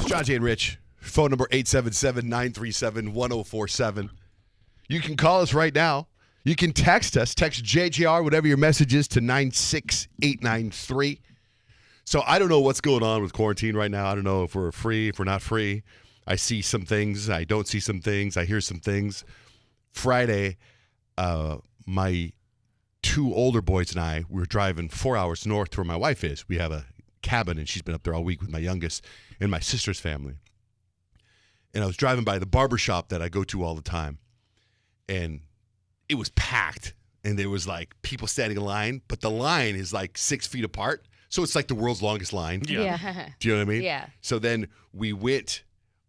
John Jay and Rich. Phone number 877-937-1047. You can call us right now. You can text us. Text JJR, whatever your message is, to 96893. So I don't know what's going on with quarantine right now. I don't know if we're free, if we're not free. I see some things. I don't see some things. I hear some things. Friday, my two older boys and I were driving 4 hours north to where my wife is. We have a cabin, and she's been up there all week with my youngest and my sister's family. And I was driving by the barbershop that I go to all the time, and it was packed, and there was like people standing in line, but the line is like 6 feet apart. So it's like the world's longest line. Yeah. Do you know what I mean? Yeah. So then we went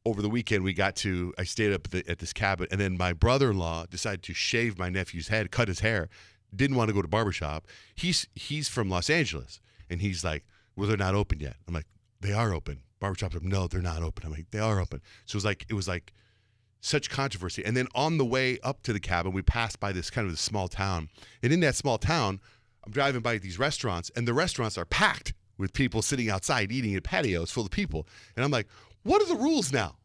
over the weekend. I stayed up at this cabin, and then my brother-in-law decided to shave my nephew's head, cut his hair. Didn't want to go to barbershop. He's from Los Angeles, and he's like, well, they're not open yet. I'm like, they are open. Barbershops are, no, they're not open. I'm like, they are open. So it was like such controversy. And then on the way up to the cabin, we passed by this kind of small town. And in that small town, I'm driving by these restaurants, and the restaurants are packed with people sitting outside eating at patios full of people. And I'm like, what are the rules now?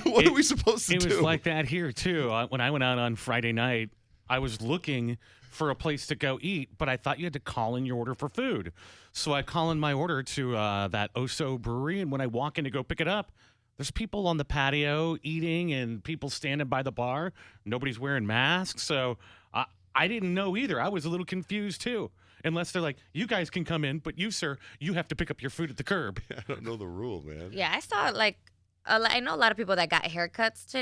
What are we supposed to do? It was like that here, too. When I went out on Friday night, I was looking for a place to go eat, but I thought you had to call in your order for food. So I call in my order to that Oso Brewery, and when I walk in to go pick it up, there's people on the patio eating and people standing by the bar. Nobody's wearing masks, so I didn't know either. I was a little confused, too. Unless they're like, you guys can come in, but you, sir, you have to pick up your food at the curb. I don't know the rule, man. Yeah, I saw I know a lot of people that got haircuts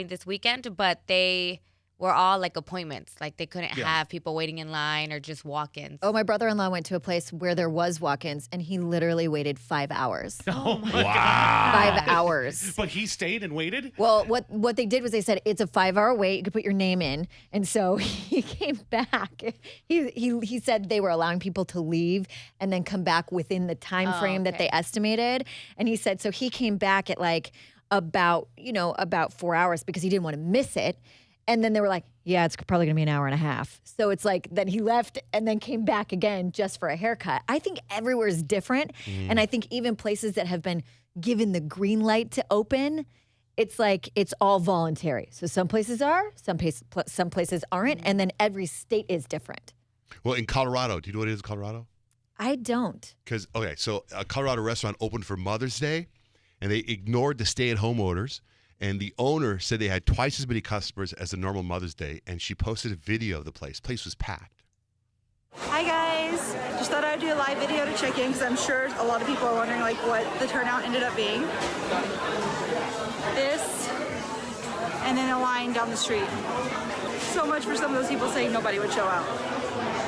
this weekend, but they were all like appointments. Like they couldn't have people waiting in line or just walk-ins. Oh, my brother-in-law went to a place where there was walk-ins, and he literally waited 5 hours. Oh my Wow. 5 hours. But he stayed and waited? Well, what they did was they said it's a 5-hour wait. You could put your name in, and so he came back. He said they were allowing people to leave and then come back within the time frame that they estimated. And he said so he came back at like about 4 hours because he didn't want to miss it. And then they were like, yeah, it's probably going to be an hour and a half. So it's like then he left and then came back again just for a haircut. I think everywhere is different. And I think even places that have been given the green light to open, it's like it's all voluntary. So some places are, some places aren't. And then every state is different. Well, in Colorado, do you know what it is in Colorado? I don't. Because, so a Colorado restaurant opened for Mother's Day, and they ignored the stay-at-home orders. And the owner said they had twice as many customers as a normal Mother's Day, and she posted a video of the place. The place was packed. Hi guys, just thought I'd do a live video to check in because I'm sure a lot of people are wondering like what the turnout ended up being. This, and then a line down the street. So much for some of those people saying nobody would show out.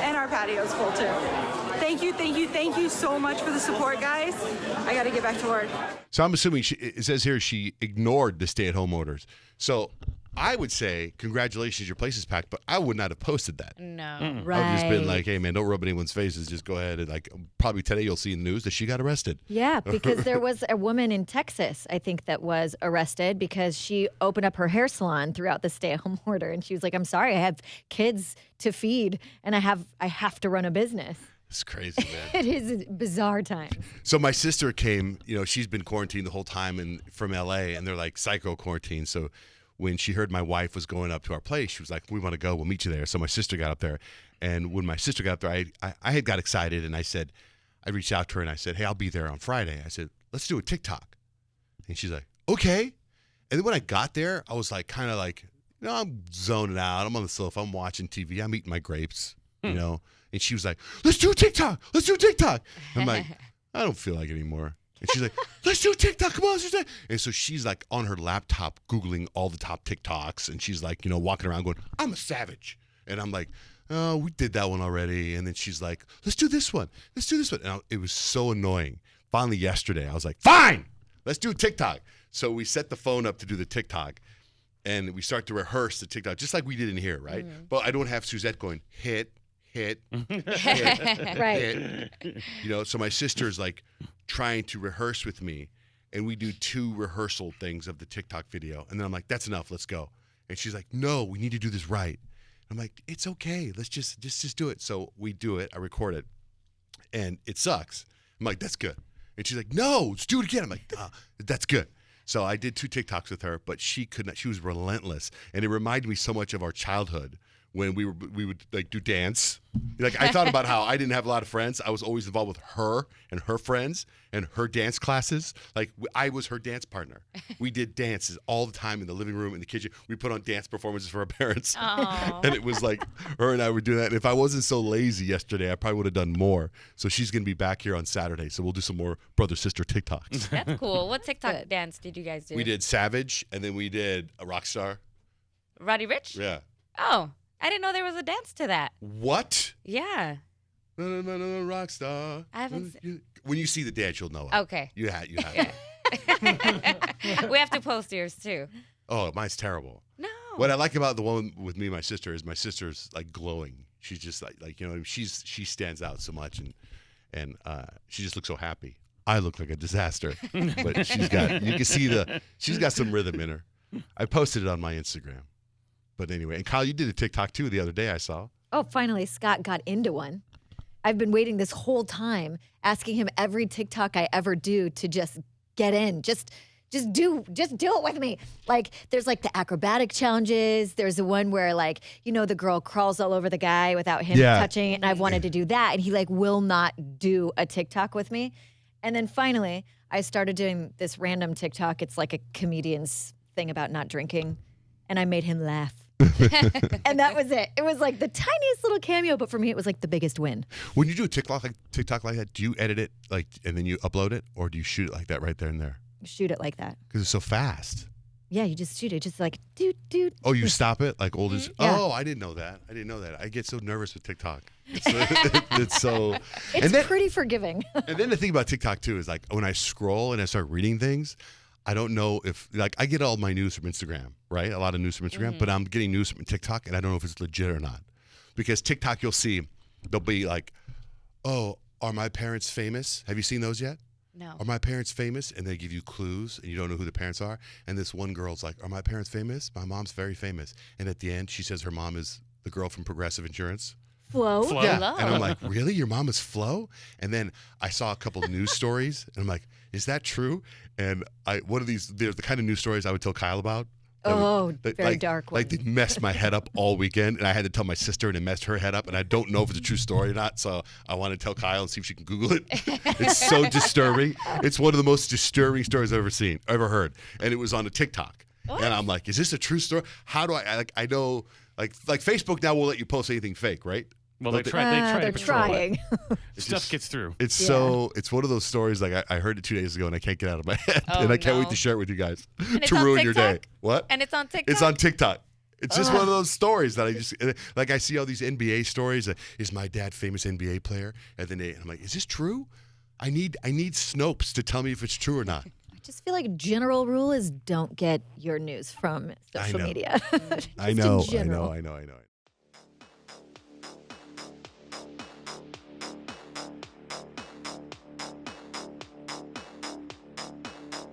And our patio's full too. Thank you so much for the support, guys. I got to get back to work. So I'm assuming it says here she ignored the stay-at-home orders. So I would say, congratulations, your place is packed, but I would not have posted that. No. Right. I would just been like, hey, man, don't rub anyone's faces. Just go ahead and probably today you'll see in the news that she got arrested. Yeah, because there was a woman in Texas, I think, that was arrested because she opened up her hair salon throughout the stay-at-home order. And she was like, I'm sorry, I have kids to feed and I have to run a business. It's crazy, man. It is bizarre times. So my sister came, she's been quarantined the whole time from LA, and they're like psycho quarantine. So when she heard my wife was going up to our place, she was like, we want to go, we'll meet you there. So my sister got up there. And when my sister got up there, I had got excited, and I reached out to her and I said, hey, I'll be there on Friday. I said, let's do a TikTok. And she's like, okay. And then when I got there, I was like, kind of like, I'm zoning out. I'm on the sofa. I'm watching TV. I'm eating my grapes, And she was like, let's do TikTok. Let's do TikTok. I'm like, I don't feel like it anymore. And she's like, let's do TikTok. Come on, let's do TikTok. And so she's like on her laptop Googling all the top TikToks. And she's like, walking around going, I'm a savage. And I'm like, oh, we did that one already. And then she's like, let's do this one. Let's do this one. And it was so annoying. Finally, yesterday, I was like, fine, let's do TikTok. So we set the phone up to do the TikTok. And we start to rehearse the TikTok, just like we did in here, right? Mm-hmm. But I don't have Suzette going, hit, Right. So my sister's like trying to rehearse with me, and we do 2 rehearsal things of the TikTok video. And then I'm like, that's enough, let's go. And she's like, no, we need to do this right. I'm like, it's okay, let's just do it. So we do it, I record it, and it sucks. I'm like, that's good. And she's like, no, let's do it again. I'm like, that's good. So I did 2 TikToks with her, but she could not. She was relentless, and it reminded me so much of our childhood when we would like do dance. Like I thought about how I didn't have a lot of friends. I was always involved with her and her friends and her dance classes. Like I was her dance partner. We did dances all the time in the living room, in the kitchen. We put on dance performances for our parents, and it was like her and I would do that. And if I wasn't so lazy yesterday, I probably would have done more. So she's gonna be back here on Saturday. So we'll do some more brother sister TikToks. That's cool. What TikTok dance did you guys do? We did Savage, and then we did a Rockstar. Roddy Ricch? Yeah. Oh, I didn't know there was a dance to that. What? Yeah. Rockstar. I haven't When you see the dance, you'll know it. Okay. You had. We have to post yours too. Oh, mine's terrible. No. What I like about the one with me and my sister is my sister's like glowing. She's just like she stands out so much, and she just looks so happy. I look like a disaster, but she's got some rhythm in her. I posted it on my Instagram. But anyway, and Kyle, you did a TikTok too the other day, I saw. Oh, finally, Scott got into one. I've been waiting this whole time, asking him every TikTok I ever do to just get in. Just do it with me. Like, there's like the acrobatic challenges. There's the one where like, the girl crawls all over the guy without him touching it. And I've wanted to do that. And he like will not do a TikTok with me. And then finally, I started doing this random TikTok. It's like a comedian's thing about not drinking. And I made him laugh. And that was it. It was like the tiniest little cameo, but for me, it was like the biggest win. When you do a TikTok like that, do you edit it like and then you upload it, or do you shoot it like that right there and there? Shoot it like that. Because it's so fast. Yeah, you just shoot it, just like dude. Oh, you stop it like old as. Yeah. Oh, I didn't know that. I get so nervous with TikTok. It's so. It's and then, pretty forgiving. and then the thing about TikTok too is like when I scroll and I start reading things, I don't know if like I get all my news from Instagram, right? A lot of news from Instagram, but I'm getting news from TikTok, and I don't know if it's legit or not, because TikTok you'll see they'll be like, oh, are my parents famous? Have you seen those yet? No. Are my parents famous? And they give you clues, and you don't know who the parents are. And this one girl's like, are my parents famous? My mom's very famous. And at the end, she says her mom is the girl from Progressive Insurance. Flo. Yeah. Flo. And I'm like, really? Your mom is Flo? And then I saw a couple of news stories, and I'm like, is that true? And one of these, there's the kind of news stories I would tell Kyle about. Very dark one. Like they messed my head up all weekend, and I had to tell my sister, and it messed her head up, and I don't know if it's a true story or not. So I want to tell Kyle and see if she can Google it. It's so disturbing. It's one of the most disturbing stories I've ever heard, and it was on a TikTok. What? And I'm like, is this a true story? How do I know like Facebook now won't let you post anything fake, right? Well, Don't they try they're to control trying. it. Stuff gets through. It's it's one of those stories like I heard it 2 days ago and I can't get it out of my head, Oh, and I can't wait no. to share it with you guys And it's to on ruin your day. TikTok? What? And it's on TikTok? It's on TikTok. It's just one of those stories that I just like. I see all these NBA stories. Is my dad famous NBA player? And then I'm like, is this true? I need Snopes to tell me if it's true or not. I just feel like general rule is don't get your news from social know. media. I Just in know. general. I know.